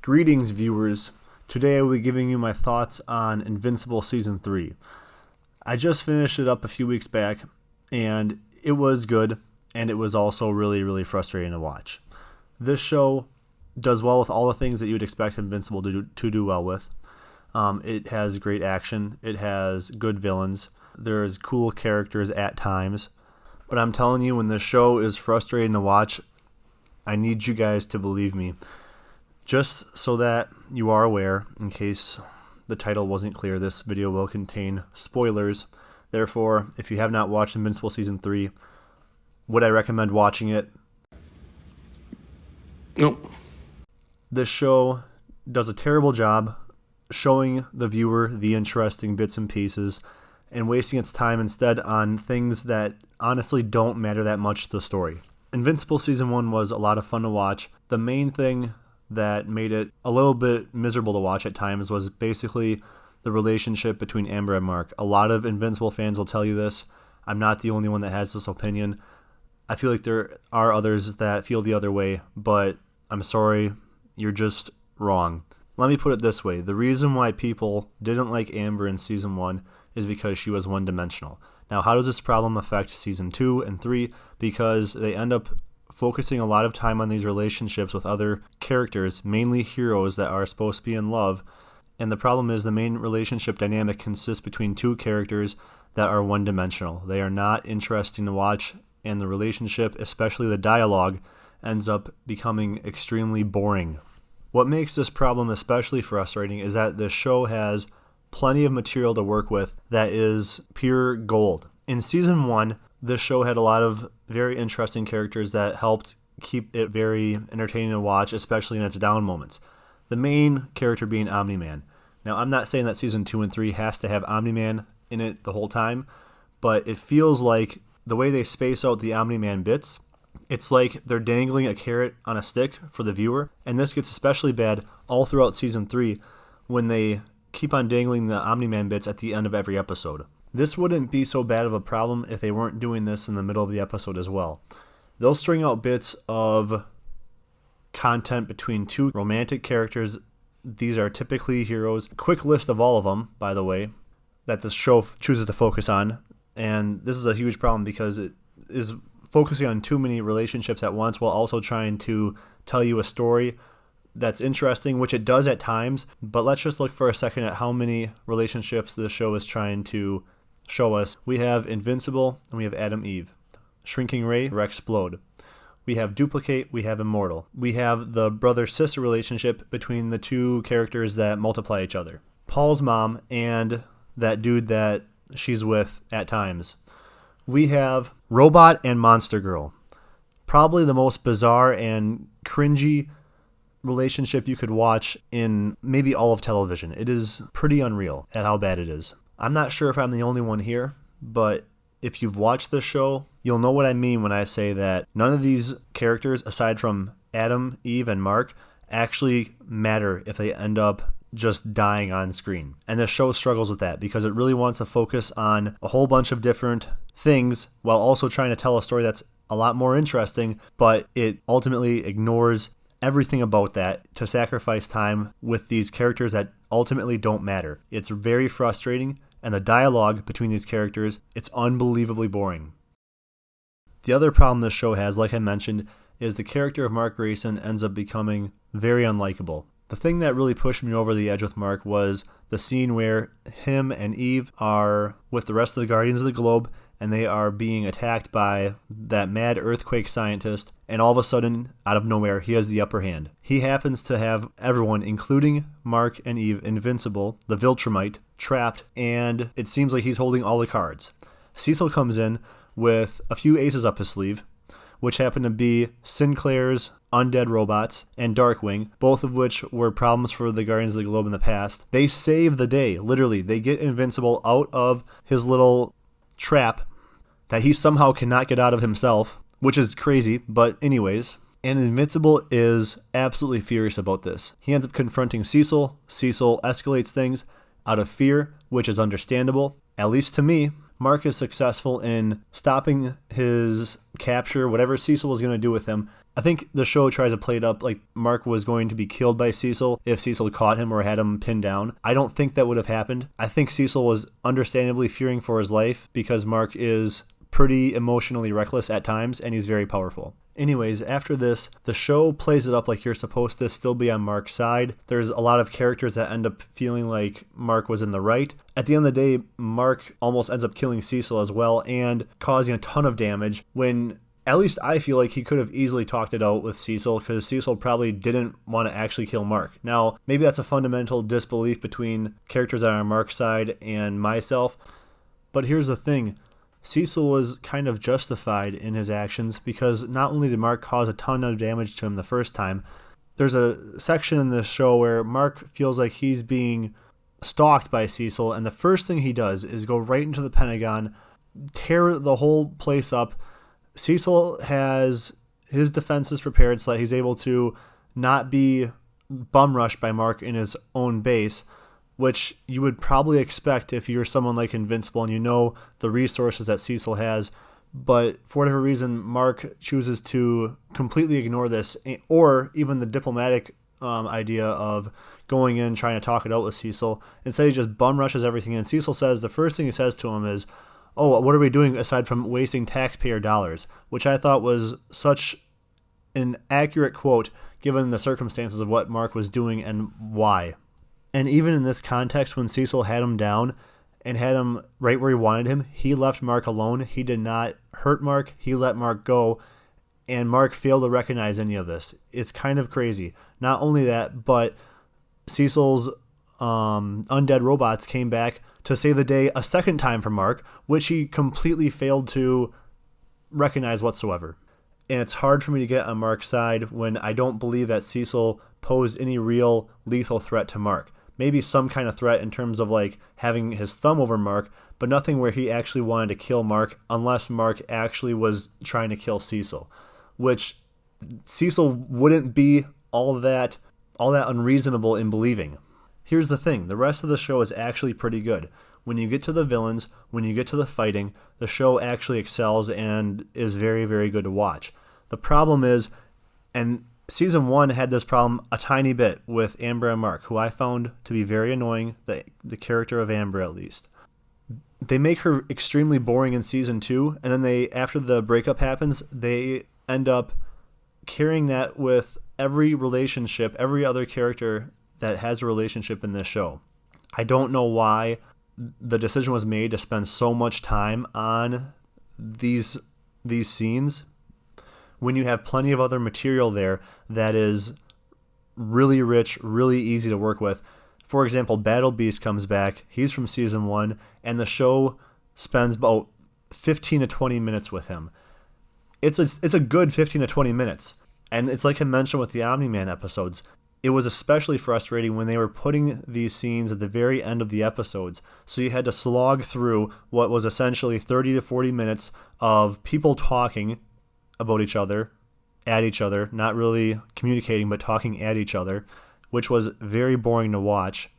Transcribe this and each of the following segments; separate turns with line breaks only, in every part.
Greetings, viewers. Today I will be giving you my thoughts on Invincible Season 3. I just finished it up a few weeks back, and it was good, and it was also really frustrating to watch. This show does well with all the things that you would expect Invincible to do well with. It has great action. It has good villains. There's cool characters at times. But I'm telling you, when this show is frustrating to watch, I need you guys to believe me. Just so that you are aware, in case the title wasn't clear, this video will contain spoilers. Therefore, if you have not watched Invincible Season 3, would I recommend watching it?
Nope.
This show does a terrible job showing the viewer the interesting bits and pieces and wasting its time instead on things that honestly don't matter that much to the story. Invincible Season 1 was a lot of fun to watch. The main thing that made it a little bit miserable to watch at times was basically the relationship between Amber and Mark. A lot of Invincible fans will tell you this. I'm not the only one that has this opinion. I feel like there are others that feel the other way, but I'm sorry, you're just wrong. Let me put it this way. The reason why people didn't like Amber in Season 1 is because she was one-dimensional. Now, how does this problem affect Season 2 and 3? Because they end up focusing a lot of time on these relationships with other characters, mainly heroes that are supposed to be in love. And the problem is the main relationship dynamic consists between two characters that are one-dimensional. They are not interesting to watch, and the relationship, especially the dialogue, ends up becoming extremely boring. What makes this problem especially frustrating is that this show has plenty of material to work with that is pure gold. In Season 1, this show had a lot of very interesting characters that helped keep it very entertaining to watch, especially in its down moments. The main character being Omni-Man. Now, I'm not saying that Season 2 and 3 has to have Omni-Man in it the whole time, but it feels like the way they space out the Omni-Man bits, it's like they're dangling a carrot on a stick for the viewer, and this gets especially bad all throughout Season 3 when they keep on dangling the Omni-Man bits at the end of every episode. This wouldn't be so bad of a problem if they weren't doing this in the middle of the episode as well. They'll string out bits of content between two romantic characters. These are typically heroes. Quick list of all of them, by the way, that this show chooses to focus on. And this is a huge problem because it is focusing on too many relationships at once while also trying to tell you a story that's interesting, which it does at times. But let's just look for a second at how many relationships this show is trying to show us. We have Invincible and we have Adam Eve. Shrinking Ray or Explode. We have Duplicate, we have Immortal. We have the brother-sister relationship between the two characters that multiply each other. Paul's mom and that dude that she's with at times. We have Robot and Monster Girl. Probably the most bizarre and cringy relationship you could watch in maybe all of television. It is pretty unreal at how bad it is. I'm not sure if I'm the only one here, but if you've watched this show, you'll know what I mean when I say that none of these characters, aside from Adam, Eve, and Mark, actually matter if they end up just dying on screen. And this show struggles with that because it really wants to focus on a whole bunch of different things while also trying to tell a story that's a lot more interesting, but it ultimately ignores everything about that to sacrifice time with these characters that ultimately don't matter. It's very frustrating, and the dialogue between these characters, it's unbelievably boring. The other problem this show has, like I mentioned, is the character of Mark Grayson ends up becoming very unlikable. The thing that really pushed me over the edge with Mark was the scene where him and Eve are with the rest of the Guardians of the Globe, and they are being attacked by that mad earthquake scientist, and all of a sudden, out of nowhere, he has the upper hand. He happens to have everyone, including Mark and Eve, Invincible, the Viltrumite, trapped, and it seems like he's holding all the cards. Cecil comes in with a few aces up his sleeve, which happen to be Sinclair's undead robots and Darkwing, both of which were problems for the Guardians of the Globe in the past. They save the day, literally. They get Invincible out of his little trap that he somehow cannot get out of himself, which is crazy, but anyways. And Invincible is absolutely furious about this. He ends up confronting Cecil. Cecil escalates things out of fear, which is understandable, at least to me. Mark is successful in stopping his capture, whatever Cecil was going to do with him, I think the show tries to play it up like Mark was going to be killed by Cecil if Cecil caught him or had him pinned down. I don't think that would have happened. I think Cecil was understandably fearing for his life because Mark is pretty emotionally reckless at times and he's very powerful. Anyways, after this, the show plays it up like you're supposed to still be on Mark's side. There's a lot of characters that end up feeling like Mark was in the right. At the end of the day, Mark almost ends up killing Cecil as well and causing a ton of damage when at least I feel like he could have easily talked it out with Cecil because Cecil probably didn't want to actually kill Mark. Now, maybe that's a fundamental disbelief between characters that are on Mark's side and myself, but here's the thing. Cecil was kind of justified in his actions because not only did Mark cause a ton of damage to him the first time, there's a section in this show where Mark feels like he's being stalked by Cecil, and the first thing he does is go right into the Pentagon, tear the whole place up. Cecil has his defenses prepared so that he's able to not be bum rushed by Mark in his own base, which you would probably expect if you're someone like Invincible and you know the resources that Cecil has. But for whatever reason, Mark chooses to completely ignore this, or even the diplomatic idea of going in, trying to talk it out with Cecil. Instead, he just bum rushes everything in. Cecil says, the first thing he says to him is, "Oh, what are we doing aside from wasting taxpayer dollars?" Which I thought was such an accurate quote given the circumstances of what Mark was doing and why. And even in this context, when Cecil had him down and had him right where he wanted him, he left Mark alone. He did not hurt Mark. He let Mark go, and Mark failed to recognize any of this. It's kind of crazy. Not only that, but Cecil's undead robots came back to save the day a second time for Mark, which he completely failed to recognize whatsoever. And it's hard for me to get on Mark's side when I don't believe that Cecil posed any real lethal threat to Mark. Maybe some kind of threat in terms of like having his thumb over Mark, but nothing where he actually wanted to kill Mark unless Mark actually was trying to kill Cecil, which Cecil wouldn't be all that unreasonable in believing. Here's the thing, the rest of the show is actually pretty good. When you get to the villains, when you get to the fighting, the show actually excels and is very, very good to watch. The problem is, and Season 1 had this problem a tiny bit with Amber and Mark, who I found to be very annoying, the character of Amber at least. They make her extremely boring in Season 2, and then after the breakup happens, they end up carrying that with every relationship, every other character that has a relationship in this show. I don't know why the decision was made to spend so much time on these scenes when you have plenty of other material there that is really rich, really easy to work with. For example, Battle Beast comes back. He's from Season 1, and the show spends about 15 to 20 minutes with him. It's a good 15 to 20 minutes. And it's like I mentioned with the Omni-Man episodes. It was especially frustrating when they were putting these scenes at the very end of the episodes. So you had to slog through what was essentially 30 to 40 minutes of people talking about each other, at each other, not really communicating, but talking at each other, which was very boring to watch.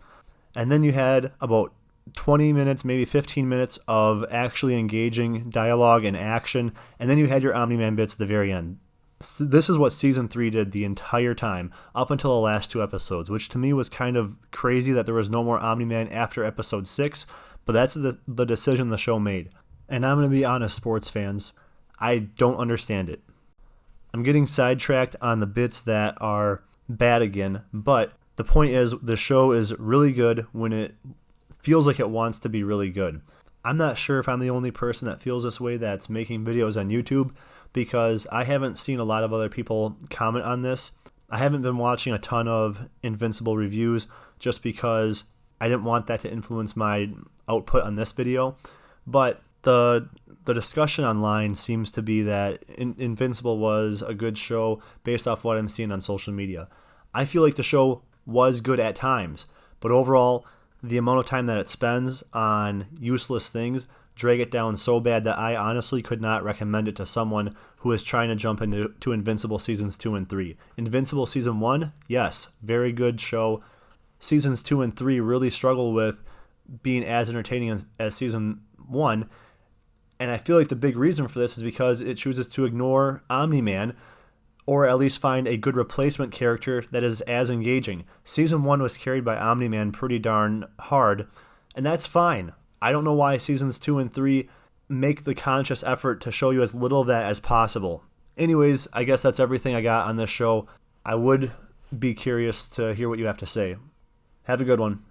And then you had about 20 minutes, maybe 15 minutes of actually engaging dialogue and action. And then you had your Omni-Man bits at the very end. This is what Season 3 did the entire time, up until the last 2 episodes, which to me was kind of crazy that there was no more Omni-Man after Episode 6, but that's the decision the show made. And I'm going to be honest, sports fans, I don't understand it. I'm getting sidetracked on the bits that are bad again, but the point is the show is really good when it feels like it wants to be really good. I'm not sure if I'm the only person that feels this way that's making videos on YouTube, because I haven't seen a lot of other people comment on this. I haven't been watching a ton of Invincible reviews just because I didn't want that to influence my output on this video. But the discussion online seems to be that Invincible was a good show based off what I'm seeing on social media. I feel like the show was good at times, but overall, the amount of time that it spends on useless things drag it down so bad that I honestly could not recommend it to someone who is trying to jump into Invincible Seasons 2 and 3. Invincible Season 1, yes, very good show. Seasons 2 and 3 really struggle with being as entertaining as Season 1, and I feel like the big reason for this is because it chooses to ignore Omni-Man, or at least find a good replacement character that is as engaging. Season 1 was carried by Omni-Man pretty darn hard, and that's fine. I don't know why seasons 2 and 3 make the conscious effort to show you as little of that as possible. Anyways, I guess that's everything I got on this show. I would be curious to hear what you have to say. Have a good one.